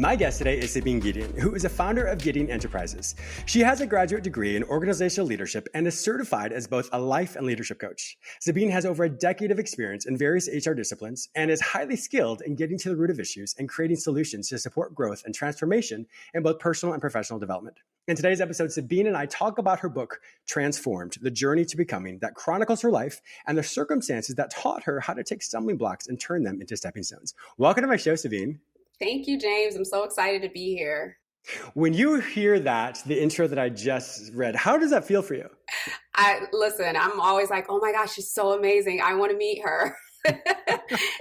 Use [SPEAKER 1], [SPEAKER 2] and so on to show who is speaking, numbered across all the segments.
[SPEAKER 1] My guest today is Sabine Gedeon, who is a founder of Gedeon Enterprises. She has a graduate degree in organizational leadership and is certified as both a life and leadership coach. Sabine has over a decade of experience in various HR disciplines and is highly skilled in getting to the root of issues and creating solutions to support growth and transformation in both personal and professional development. In today's episode, Sabine and I talk about her book, Transformed, The Journey to Becoming, that chronicles her life and the circumstances that taught her how to take stumbling blocks and turn them into stepping stones. Welcome to my show, Sabine.
[SPEAKER 2] Thank you, James. I'm so excited to be here.
[SPEAKER 1] When you hear that, the intro that I just read, how does that feel for you?
[SPEAKER 2] Listen, I'm always like, oh my gosh, she's so amazing. I want to meet her.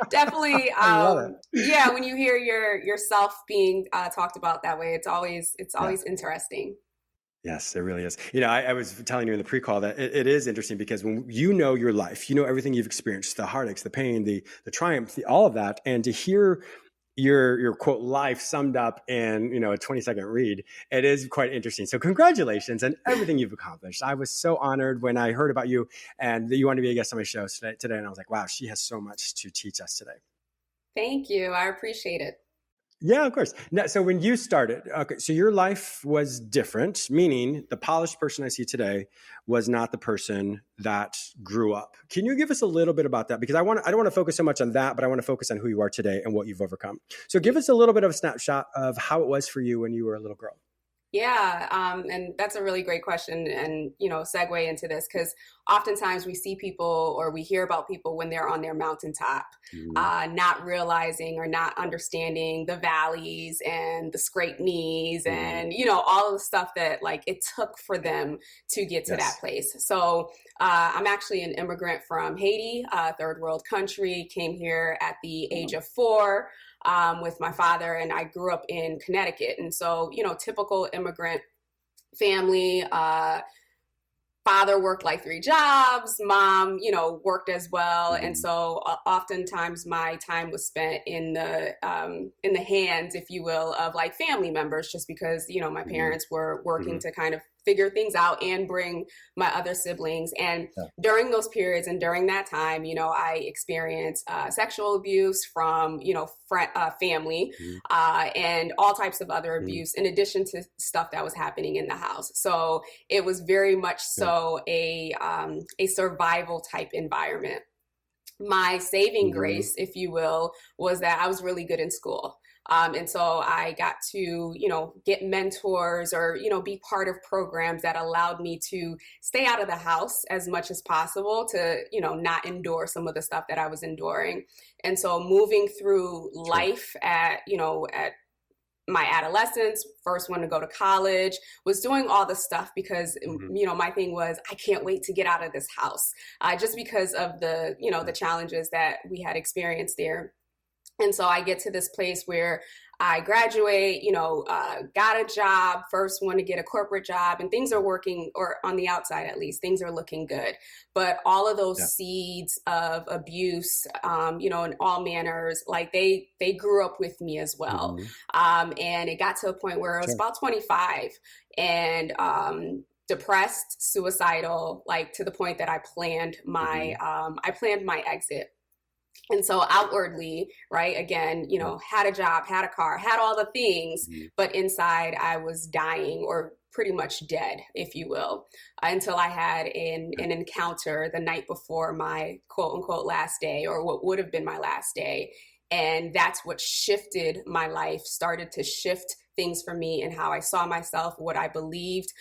[SPEAKER 2] Definitely.
[SPEAKER 1] I love it.
[SPEAKER 2] Yeah, when you hear yourself being talked about that way, it's always interesting.
[SPEAKER 1] Yes, it really is. You know, I was telling you in the pre-call that it is interesting because when you know your life, you know everything you've experienced, the heartaches, the pain, the triumph, all of that, and to hear your quote life summed up in, a 20-second read, it is quite interesting. So congratulations on everything you've accomplished. I was so honored when I heard about you and that you wanted to be a guest on my show today. And I was like, wow, she has so much to teach us today.
[SPEAKER 2] Thank you. I appreciate it.
[SPEAKER 1] Yeah, of course. Now, so when you started, okay, so your life was different, meaning the polished person I see today was not the person that grew up. Can you give us a little bit about that? Because I don't want to focus so much on that, but I want to focus on who you are today and what you've overcome. So give us a little bit of a snapshot of how it was for you when you were a little girl.
[SPEAKER 2] Yeah, and that's a really great question and, segue into this because oftentimes we see people or we hear about people when they're on their mountaintop, not realizing or not understanding the valleys and the scraped knees and, all of the stuff that like it took for them to get to that place. So I'm actually an immigrant from Haiti, third world country, came here at the age of 4. With my father, and I grew up in Connecticut. And so, typical immigrant family, father worked like 3 jobs, mom, worked as well. And so oftentimes my time was spent in the hands, if you will, of like family members, just because, my parents were working to kind of figure things out and bring my other siblings. And during those periods and during that time, I experienced sexual abuse from, family and all types of other abuse in addition to stuff that was happening in the house. So it was very much so a survival type environment. My saving grace, if you will, was that I was really good in school. And so I got to, get mentors or, be part of programs that allowed me to stay out of the house as much as possible to, not endure some of the stuff that I was enduring. And so moving through life at my adolescence, first one to go to college, was doing all the stuff because, my thing was, I can't wait to get out of this house, just because of the, the challenges that we had experienced there. And so I get to this place where I graduate, got a job, first one to get a corporate job, and things are working, or on the outside at least, things are looking good. But all of those seeds of abuse, in all manners, like they grew up with me as well. And it got to a point where I was about 25 and depressed, suicidal, like to the point that I planned my exit. And so outwardly, right, again, had a job, had a car, had all the things, but inside I was dying or pretty much dead, if you will, until I had an encounter the night before my quote unquote last day, or what would have been my last day. And that's what shifted my life, started to shift things for me and how I saw myself, what I believed,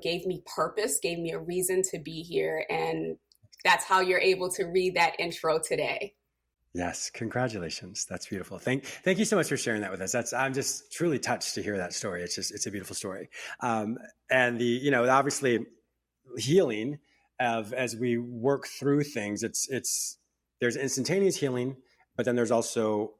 [SPEAKER 2] gave me purpose, gave me a reason to be here. And that's how you're able to read that intro today.
[SPEAKER 1] Yes. Congratulations. That's beautiful. Thank you so much for sharing that with us. I'm just truly touched to hear that story. It's a beautiful story. And obviously healing as we work through things, there's instantaneous healing, but then there's also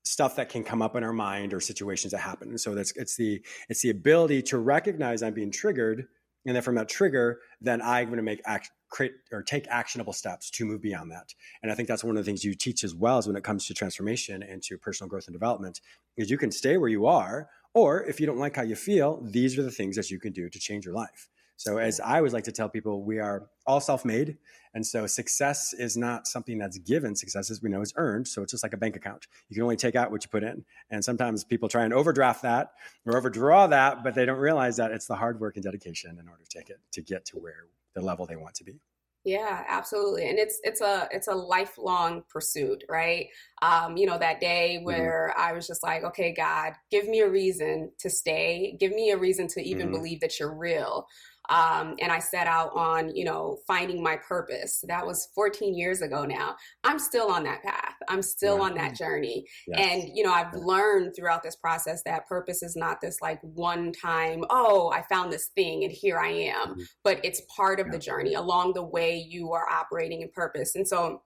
[SPEAKER 1] stuff that can come up in our mind or situations that happen. And so it's the ability to recognize I'm being triggered. And then from that trigger, then I'm going to take actionable steps to move beyond that. And I think that's one of the things you teach as well, is when it comes to transformation and to personal growth and development, is you can stay where you are, or if you don't like how you feel, these are the things that you can do to change your life. So as I always like to tell people, we are all self-made. And so success is not something that's given. Success, as we know, is earned. So it's just like a bank account. You can only take out what you put in. And sometimes people try and overdraft that or overdraw that, but they don't realize that it's the hard work and dedication in order to get to where the level they want to be.
[SPEAKER 2] Yeah, absolutely. And it's a lifelong pursuit, right? That day where I was just like, okay, God, give me a reason to stay. Give me a reason to even believe that you're real. And I set out on, finding my purpose. That was 14 years ago now. I'm still on that path. I'm still on that journey.
[SPEAKER 1] Yes.
[SPEAKER 2] And, I've learned throughout this process that purpose is not this like one time, oh, I found this thing and here I am. But it's part of the journey. Along the way, you are operating in purpose. And so,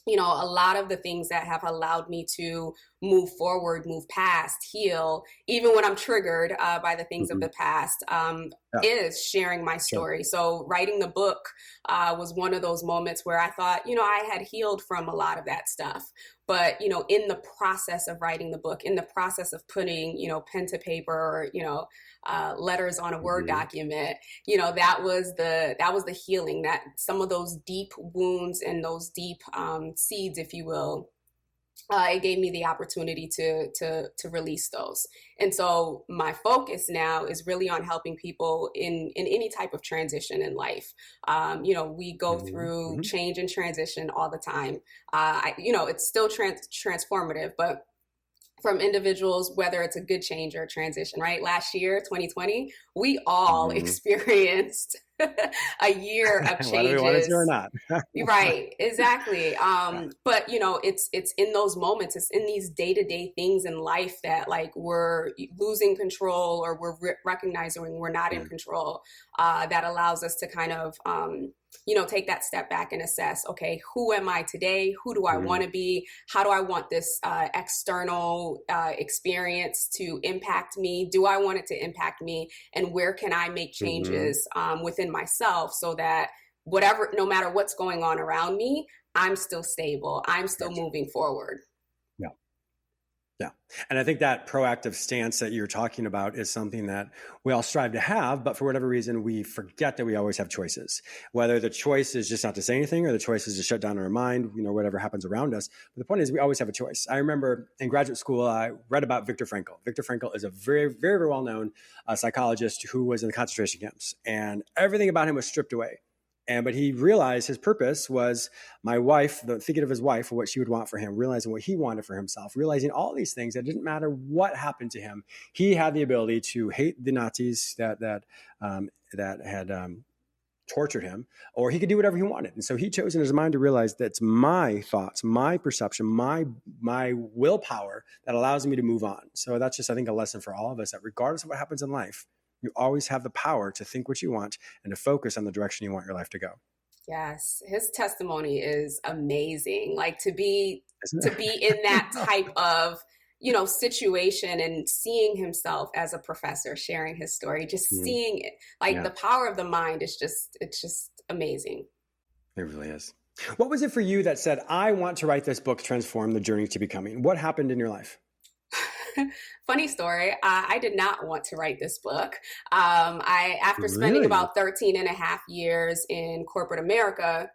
[SPEAKER 2] a lot of the things that have allowed me to move forward, move past, heal, even when I'm triggered by the things of the past, is sharing my story. So writing the book was one of those moments where I thought, I had healed from a lot of that stuff. But, in the process of writing the book, in the process of putting, pen to paper, letters on a Word document, that was the healing, that some of those deep wounds and those deep seeds, if you will, it gave me the opportunity to release those. And so my focus now is really on helping people in any type of transition in life. We go through change and transition all the time. It's still transformative, but from individuals, whether it's a good change or a transition, right? Last year, 2020, we all experienced a year of changes.
[SPEAKER 1] Whether we wanted to or not.
[SPEAKER 2] Right, exactly. But it's in those moments, it's in these day-to-day things in life that like we're losing control or we're recognizing we're not in control, that allows us to kind of take that step back and assess, okay, who am I today? Who do I want to be? How do I want this external experience to impact me? Do I want it to impact me? And where can I make changes within myself so that no matter what's going on around me, I'm still stable. I'm still moving forward.
[SPEAKER 1] Yeah. Yeah. And I think that proactive stance that you're talking about is something that we all strive to have, but for whatever reason, we forget that we always have choices, whether the choice is just not to say anything or the choice is to shut down our mind, whatever happens around us. But the point is we always have a choice. I remember in graduate school, I read about Viktor Frankl. Viktor Frankl is a very, very, very well-known psychologist who was in the concentration camps, and everything about him was stripped away. But he realized his purpose was my wife, thinking of his wife, what she would want for him, realizing what he wanted for himself, realizing all these things that didn't matter what happened to him. He had the ability to hate the Nazis that had tortured him, or he could do whatever he wanted. And so he chose in his mind to realize that's my thoughts, my perception, my willpower that allows me to move on. So that's just, I think, a lesson for all of us, that regardless of what happens in life, you always have the power to think what you want and to focus on the direction you want your life to go.
[SPEAKER 2] Yes, his testimony is amazing. Like to be in that type of, situation and seeing himself as a professor, sharing his story, just seeing it, like the power of the mind is it's just amazing.
[SPEAKER 1] It really is. What was it for you that said, I want to write this book, Transform the Journey to Becoming? What happened in your life?
[SPEAKER 2] Funny story. I did not want to write this book. After spending about 13 and a half years in corporate America,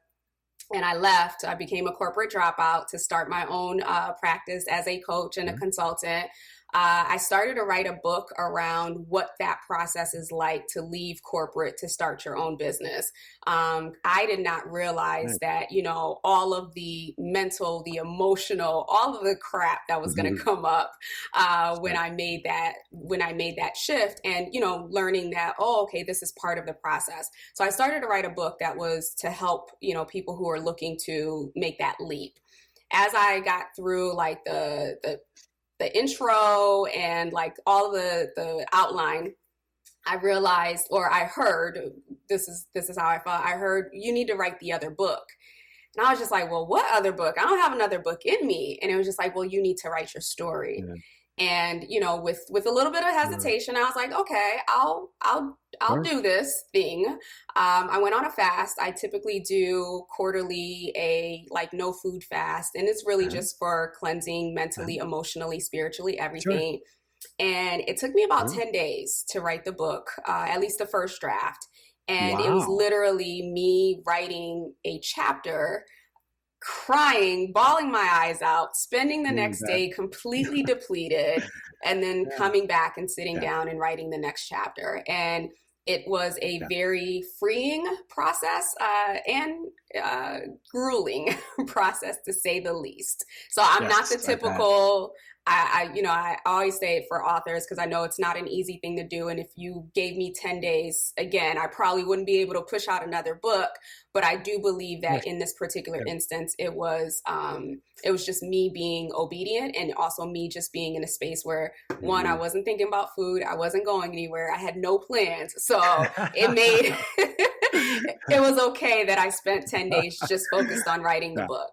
[SPEAKER 2] and I left, I became a corporate dropout to start my own practice as a coach and a consultant. I started to write a book around what that process is like to leave corporate to start your own business. I did not realize that, all of the mental, the emotional, all of the crap that was going to come up when I made that shift, and, learning that, okay, this is part of the process. So I started to write a book that was to help, people who are looking to make that leap. As I got through like the intro and like all the outline, I realized, or I heard, this is how I felt. I heard, you need to write the other book. And I was just like, well, what other book? I don't have another book in me. And it was just like, well, you need to write your story. Yeah. And, with a little bit of hesitation, I was like, okay, I'll do this thing. I went on a fast. I typically do quarterly no food fast. And it's really just for cleansing mentally, emotionally, spiritually, everything. Sure. And it took me about 10 days to write the book, at least the first draft. And it was
[SPEAKER 1] Wow.
[SPEAKER 2] literally me writing a chapter, crying, bawling my eyes out, spending the next
[SPEAKER 1] That,
[SPEAKER 2] day completely depleted, and then
[SPEAKER 1] yeah,
[SPEAKER 2] coming back and sitting
[SPEAKER 1] yeah,
[SPEAKER 2] down and writing the next chapter. And it was a
[SPEAKER 1] yeah.
[SPEAKER 2] very freeing process and grueling process, to say the least. So I'm not the
[SPEAKER 1] Yes, I bet.
[SPEAKER 2] typical. I always say it for authors because I know it's not an easy thing to do. And if you gave me 10 days, again, I probably wouldn't be able to push out another book. But I do believe
[SPEAKER 1] Yes,
[SPEAKER 2] that in this particular
[SPEAKER 1] yeah.
[SPEAKER 2] instance, it was just me being obedient, and also me just being in a space where, one, I
[SPEAKER 1] Mhm.
[SPEAKER 2] wasn't thinking about food, I wasn't going anywhere, I had no plans. So it made it was okay that I spent 10 days just focused on writing the
[SPEAKER 1] Yeah.
[SPEAKER 2] book.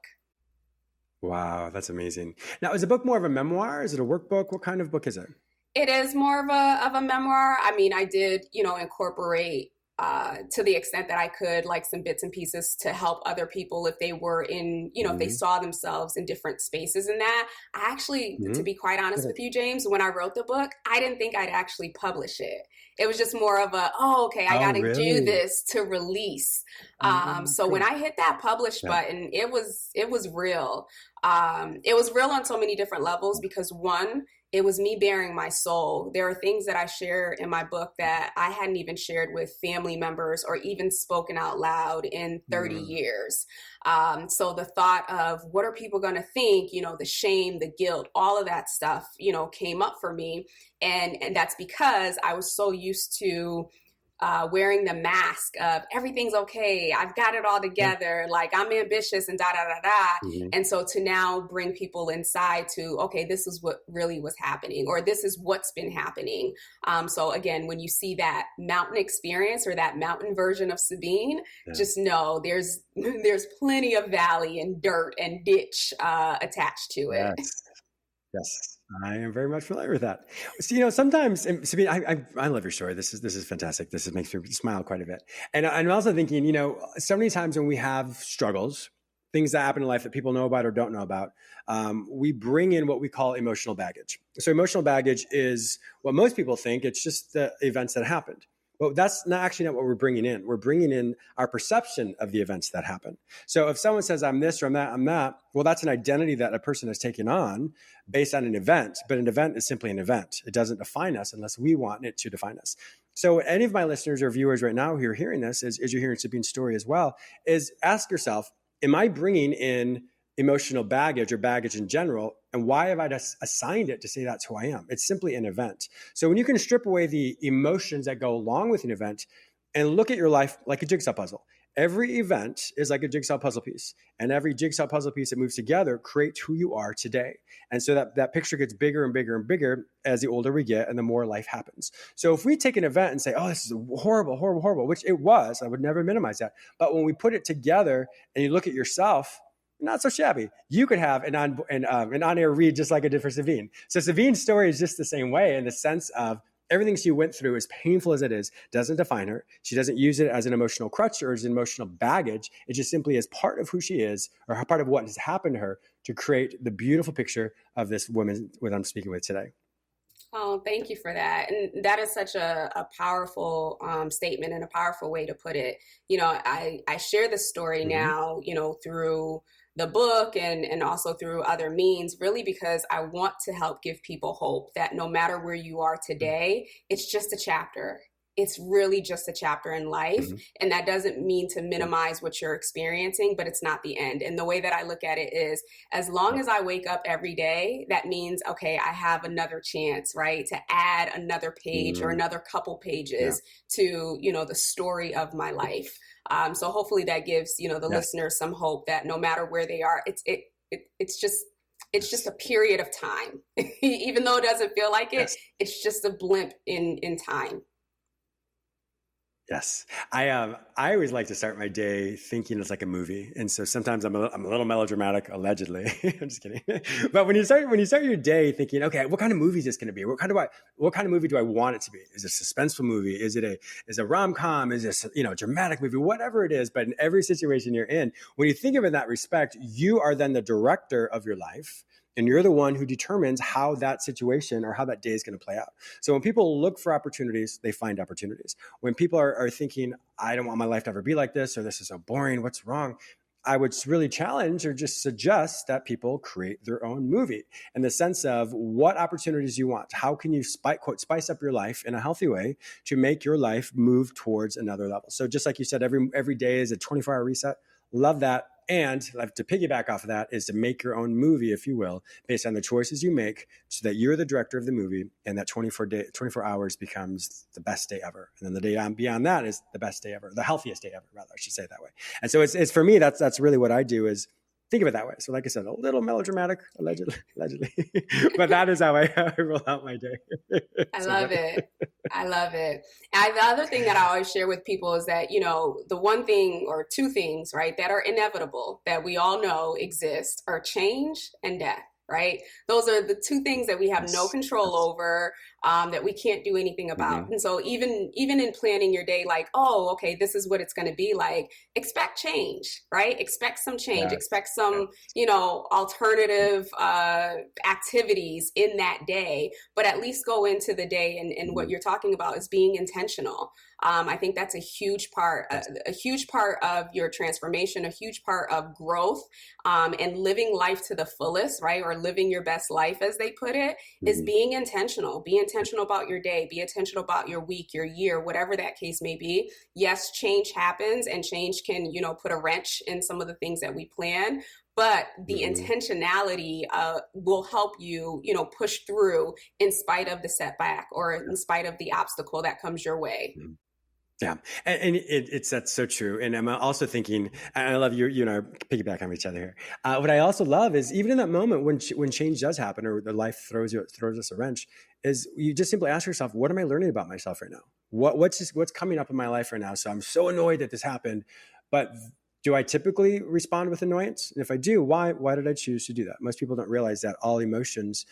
[SPEAKER 1] Wow, that's amazing. Now, is the book more of a memoir? Is it a workbook? What kind of book is it?
[SPEAKER 2] It is more of a memoir. I mean, I did, incorporate to the extent that I could, like some bits and pieces to help other people if they were in, if they
[SPEAKER 1] Hmm.
[SPEAKER 2] saw themselves in different spaces in that. I actually, to
[SPEAKER 1] Hmm.
[SPEAKER 2] be quite honest with you, James, when I wrote the book, I didn't think I'd actually publish it. It was just more of a, oh, okay, I
[SPEAKER 1] Oh,
[SPEAKER 2] got to do
[SPEAKER 1] really?
[SPEAKER 2] this to release. So when
[SPEAKER 1] Cool.
[SPEAKER 2] I hit that publish
[SPEAKER 1] Yeah.
[SPEAKER 2] button, it was real. It was real on so many different levels because, one, it was me bearing my soul. There are things that I share in my book that I hadn't even shared with family members or even spoken out loud in 30
[SPEAKER 1] Mm.
[SPEAKER 2] years. So the thought of what are people going to think, the shame, the guilt, all of that stuff, came up for me. And that's because I was so used to wearing the mask of everything's okay, I've got it all
[SPEAKER 1] Yeah.
[SPEAKER 2] together, like I'm ambitious and da da da da.
[SPEAKER 1] Hmm.
[SPEAKER 2] And so to now bring people inside to, okay, this is what really was happening, or this is what's been happening. So again, when you see that mountain experience or that mountain version of Sabine,
[SPEAKER 1] Yeah.
[SPEAKER 2] just know there's plenty of valley and dirt and ditch attached to it.
[SPEAKER 1] Yes. Yes, I am very much familiar with that. So, sometimes, and Sabine, I love your story. This is fantastic. Makes me smile quite a bit. And I'm also thinking, so many times when we have struggles, things that happen in life that people know about or don't know about, we bring in what we call emotional baggage. So emotional baggage is what most people think. It's just the events that happened. But that's not actually not what we're bringing in. We're bringing in our perception of the events that happen. So if someone says, I'm this or I'm that, well, that's an identity that a person has taken on based on an event, but an event is simply an event. It doesn't define us unless we want it to define us. So any of my listeners or viewers right now who are hearing this, as you're hearing Sabine's story as well, is ask yourself, am I bringing in emotional baggage or baggage in general? And why have I just assigned it to say that's who I am? It's simply an event. So when you can strip away the emotions that go along with an event and look at your life like a jigsaw puzzle, every event is like a jigsaw puzzle piece, and every jigsaw puzzle piece that moves together creates who you are today. And so that picture gets bigger and bigger and bigger as the older we get and the more life happens. So if we take an event and say, oh, this is horrible, horrible, horrible, which it was, I would never minimize that. But when we put it together and you look at yourself, not so shabby. You could have an on-air read just like it did for Sabine. So Sabine's story is just the same way in the sense of everything she went through, as painful as it is, doesn't define her. She doesn't use it as an emotional crutch or as an emotional baggage. It just simply is part of who she is or part of what has happened to her to create the beautiful picture of this woman that I'm speaking with today.
[SPEAKER 2] Oh, thank you for that. And that is such a powerful statement and a powerful way to put it. I share this story
[SPEAKER 1] Mm-hmm.
[SPEAKER 2] now, through the book and also through other means, really because I want to help give people hope that no matter where you are today, it's just a chapter. It's really just a chapter in life.
[SPEAKER 1] Mm-hmm.
[SPEAKER 2] And that doesn't mean to minimize what you're experiencing, but it's not the end. And the way that I look at it is, as long as I wake up every day, that means, okay, I have another chance, right? To add another page or
[SPEAKER 1] Mm-hmm.
[SPEAKER 2] another couple
[SPEAKER 1] Yeah.
[SPEAKER 2] pages to, the story of my life. So hopefully that gives, the
[SPEAKER 1] Yes.
[SPEAKER 2] listeners some hope that no matter where they are, it's just
[SPEAKER 1] Yes.
[SPEAKER 2] a period of time. Even though it doesn't feel like it,
[SPEAKER 1] Yes.
[SPEAKER 2] it's just a blimp in time.
[SPEAKER 1] Yes, I always like to start my day thinking it's like a movie, and so sometimes I'm a little melodramatic, allegedly. I'm just kidding. But when you start your day thinking, okay, what kind of movie is this going to be? What kind of movie do I want it to be? Is it a suspenseful movie? Is it a rom-com? Is this a dramatic movie? Whatever it is, but in every situation you're in, when you think of it in that respect, you are then the director of your life. And you're the one who determines how that situation or how that day is going to play out. So when people look for opportunities, they find opportunities. When people are thinking, I don't want my life to ever be like this, or this is so boring, what's wrong? I would really challenge or just suggest that people create their own movie in the sense of what opportunities you want. How can you spice up your life in a healthy way to make your life move towards another level? So just like you said, every day is a 24-hour reset. Love that. And to piggyback off of that is to make your own movie, if you will, based on the choices you make so that you're the director of the movie and that 24 hours becomes the best day ever. And then the day beyond that is the best day ever, the healthiest day ever, rather, I should say it that way. And so it's for me, that's really what I do is think of it that way. So like I said, a little melodramatic, allegedly, but that is how I roll out my day.
[SPEAKER 2] I love it. I love it. And the other thing that I always share with people is that, the one thing or two things, right, that are inevitable that we all know exist are change and death. Right? Those are the two things that we have no control over, that we can't do anything about. And so even in planning your day, like, oh, okay, this is what it's going to be like, expect change, right? Expect some change, expect some, alternative activities in that day, but at least go into the day. And what you're talking about is being intentional. I think that's a huge part of your transformation, a huge part of growth, and living life to the fullest, right? Or living your best life, as they put it, is being intentional. Be intentional about your day, be intentional about your week, your year, whatever that case may be. Yes, change happens and change can, put a wrench in some of the things that we plan. But the intentionality will help you, push through in spite of the setback or in spite of the obstacle that comes your way.
[SPEAKER 1] Yeah. And that's so true. And I'm also thinking, and I love you and I piggyback on each other here. What I also love is even in that moment when change does happen or the life throws us a wrench, is you just simply ask yourself, what am I learning about myself right now? What's coming up in my life right now? So I'm so annoyed that this happened, but do I typically respond with annoyance? And if I do, why did I choose to do that? Most people don't realize that all emotions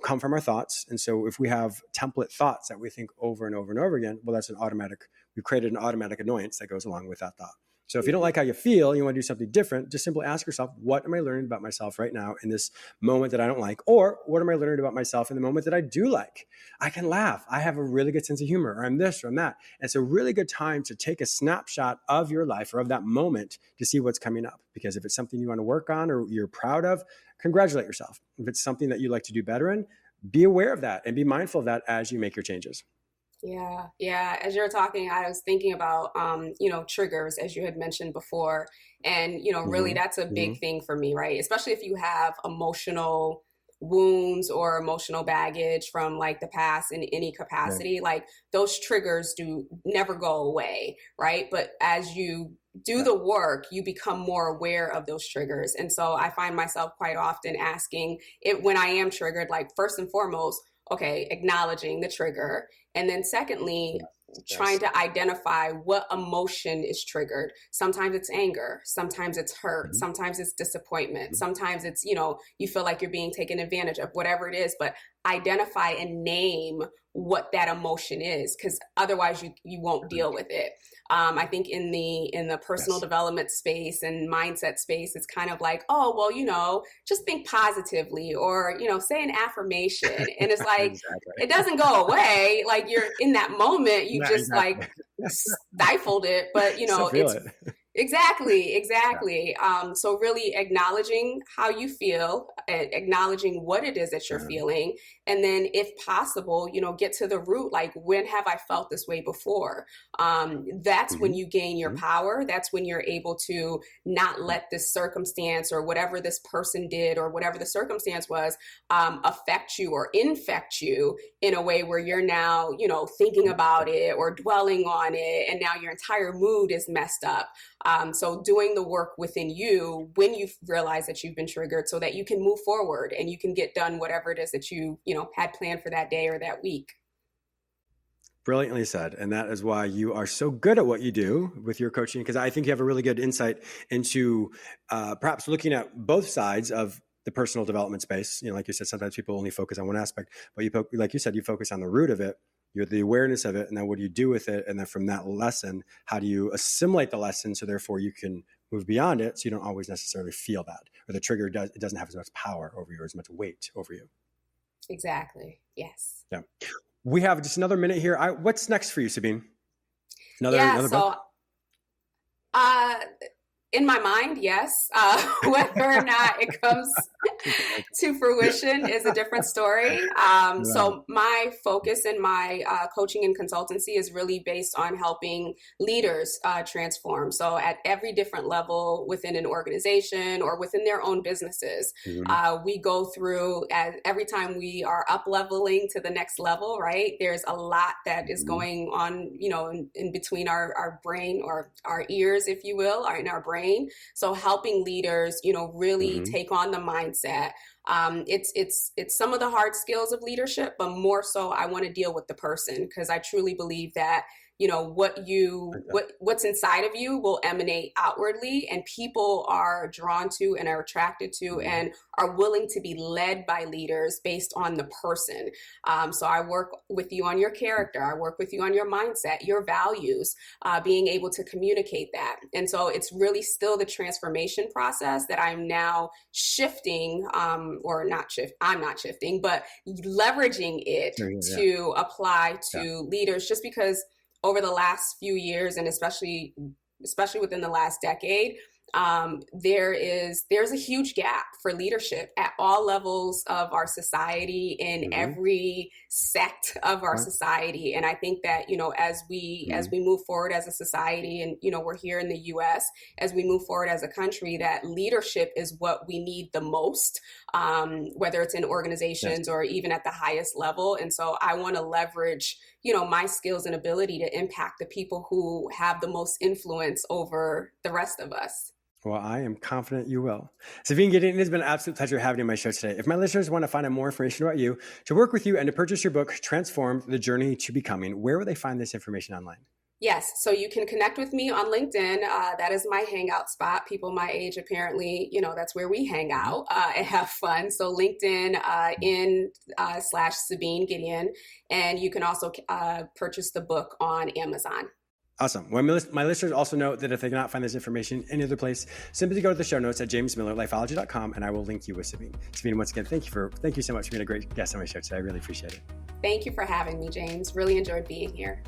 [SPEAKER 1] come from our thoughts. And so if we have template thoughts that we think over and over and over again, well, we've created an automatic annoyance that goes along with that thought. So if you don't like how you feel, you want to do something different, just simply ask yourself, what am I learning about myself right now in this moment that I don't like? Or what am I learning about myself in the moment that I do like? I can laugh. I have a really good sense of humor, or I'm this or I'm that. And it's a really good time to take a snapshot of your life or of that moment to see what's coming up. Because if it's something you want to work on or you're proud of, congratulate yourself. If it's something that you like to do better in, be aware of that and be mindful of that as you make your changes.
[SPEAKER 2] Yeah. As you're talking, I was thinking about, triggers, as you had mentioned before. And, really that's a big thing for me, right? Especially if you have emotional wounds or emotional baggage from like the past in any capacity, like those triggers do never go away, right? But as you do the work, you become more aware of those triggers. And so I find myself quite often asking it when I am triggered, like first and foremost, okay, acknowledging the trigger. And then secondly, trying to identify what emotion is triggered. Sometimes it's anger, sometimes it's hurt, sometimes it's disappointment, sometimes it's, you feel like you're being taken advantage of, whatever it is, but identify and name what that emotion is, because otherwise you won't deal with it. I think in the personal development space and mindset space, it's kind of like, oh, well, just think positively or, say an affirmation. And it's like, it doesn't go away. Like you're in that moment, you just like stifled it, but it's exactly. So really acknowledging how you feel, acknowledging what it is that you're feeling. And then if possible, get to the root, like when have I felt this way before? That's when you gain your power. That's when you're able to not let this circumstance or whatever this person did or whatever the circumstance was, affect you or infect you in a way where you're now, thinking about it or dwelling on it. And now your entire mood is messed up. So doing the work within you when you realize that you've been triggered so that you can move forward and you can get done whatever it is that you had planned for that day or that week.
[SPEAKER 1] Brilliantly said. And that is why you are so good at what you do with your coaching, because I think you have a really good insight into perhaps looking at both sides of the personal development space. Like you said, sometimes people only focus on one aspect, but like you said, you focus on the root of it. You're the awareness of it, and then what do you do with it? And then from that lesson, how do you assimilate the lesson so therefore you can move beyond it so you don't always necessarily feel that, or the trigger it doesn't have as much power over you or as much weight over you.
[SPEAKER 2] Exactly. Yes.
[SPEAKER 1] Yeah. We have just another minute here. What's next for you, Sabine?
[SPEAKER 2] Another
[SPEAKER 1] book?
[SPEAKER 2] In my mind, yes. Whether or not it comes to fruition is a different story. So my focus in my coaching and consultancy is really based on helping leaders transform. So at every different level within an organization or within their own businesses, we go through, every time we are up leveling to the next level, right? There's a lot that is going on, in between our brain or our ears, if you will, or in our brain. So helping leaders, really take on the mindset. It's some of the hard skills of leadership, but more so I want to deal with the person, because I truly believe that what's inside of you will emanate outwardly, and people are drawn to and are attracted to and are willing to be led by leaders based on the person. So I work with you on your character. I work with you on your mindset, your values, being able to communicate that. And so it's really still the transformation process that I'm now shifting, I'm not shifting, but leveraging it to apply to leaders, just because over the last few years, and especially within the last decade, there's a huge gap for leadership at all levels of our society, in every sect of our society. And I think that, as we move forward as a society, and, we're here in the US, as we move forward as a country, that leadership is what we need the most, whether it's in organizations or even at the highest level. And so I want to leverage, my skills and ability to impact the people who have the most influence over the rest of us.
[SPEAKER 1] Well, I am confident you will. Sabine Gedeon, it has been an absolute pleasure having you on my show today. If my listeners want to find out more information about you, to work with you, and to purchase your book, Transform: The Journey to Becoming, where will they find this information online?
[SPEAKER 2] Yes. So you can connect with me on LinkedIn. That is my hangout spot. People my age, apparently, that's where we hang out and have fun. So LinkedIn / Sabine Gedeon. And you can also purchase the book on Amazon.
[SPEAKER 1] Awesome. Well, my listeners also know that if they cannot find this information any other place, simply go to the show notes at jamesmillerlifeology.com, and I will link you with Sabine. Sabine, once again, thank you so much for being a great guest on my show today. I really appreciate it.
[SPEAKER 2] Thank you for having me, James. Really enjoyed being here.